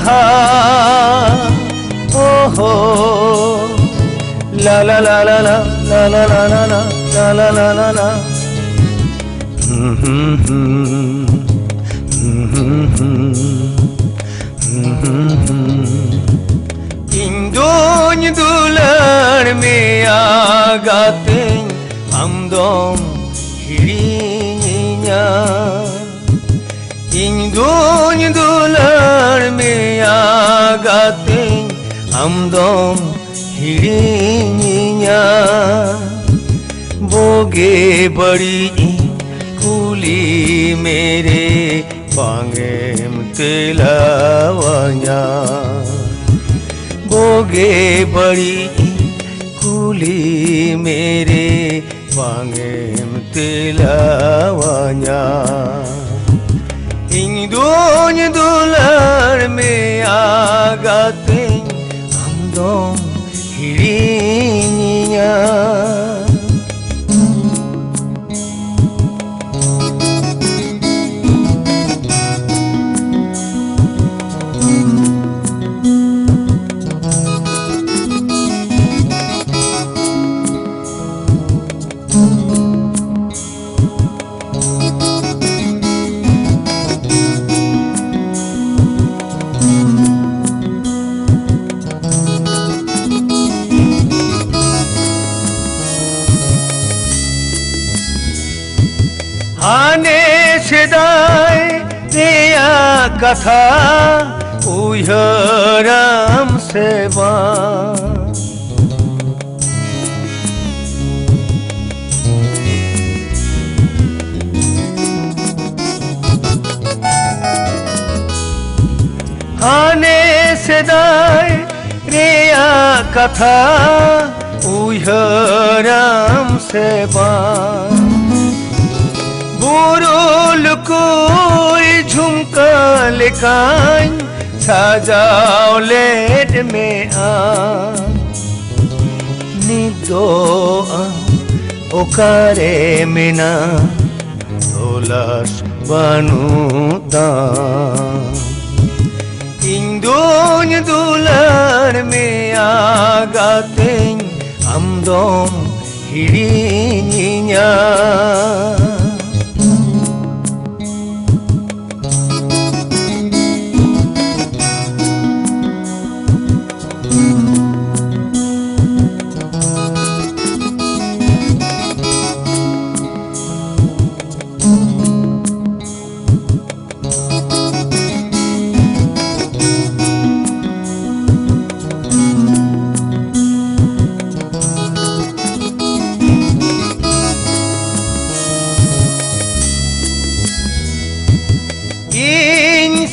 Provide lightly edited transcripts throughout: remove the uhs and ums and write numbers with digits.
aha, oh oh, la la la la la la la la la la la la la la. Indonnya dular mea gating amdom hirinya. Indonnya dular mea gating amdom hirinya. Boge badi kuli mere pangem telawanya. बोगे बड़ी कुली मेरे वांगे तिलावाnya इंदोnya dular me agating amdom hirinya. Hane sedai dia kata uyaram seba. Hane sedai dia kata uyaram seba. बुरुल कोई झुमका लेकान सजाओ late में आ निदो ओकारे मिना तोलास बानुता इंदोnya dular me agating amdom hirinya.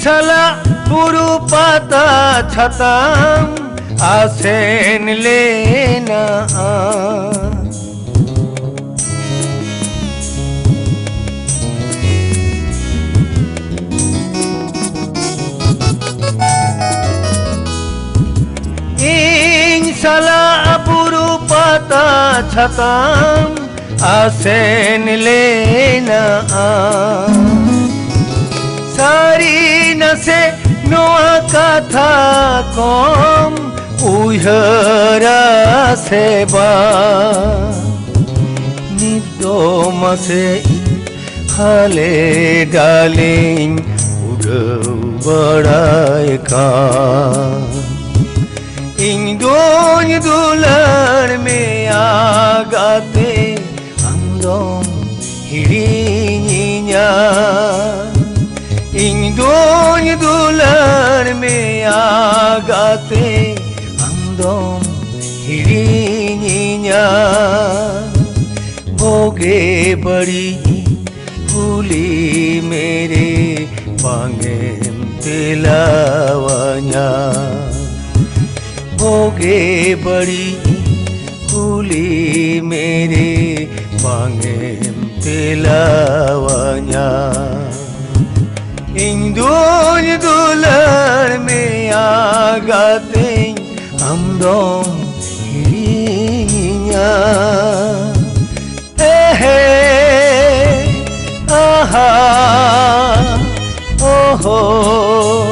Insala buru patah chatam asen lena. Insala buru patah chatam asen lena. सारी नसे नोआ कथा कम उहरा सेबा निदो मसे हाले डालिंग उड़ो बड़ाई का इंदोnya dular me agate amdom hirinya. इंदोnya dular me agate amdom hirinya. बोगे बड़ी कुली मेरे पांगेम तिलावाnya. बोगे बड़ी कुली मेरे पांगेम तिलावाnya. इंदोnya dular me agating amdom hirinya. Aha, oh oh,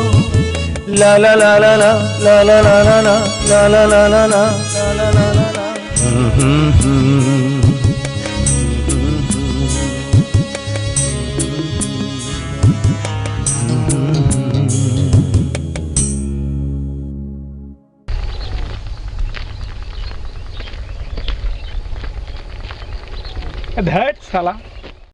La la la la la la la la la la la la la la la la la la la. ধ্যাৎ শালা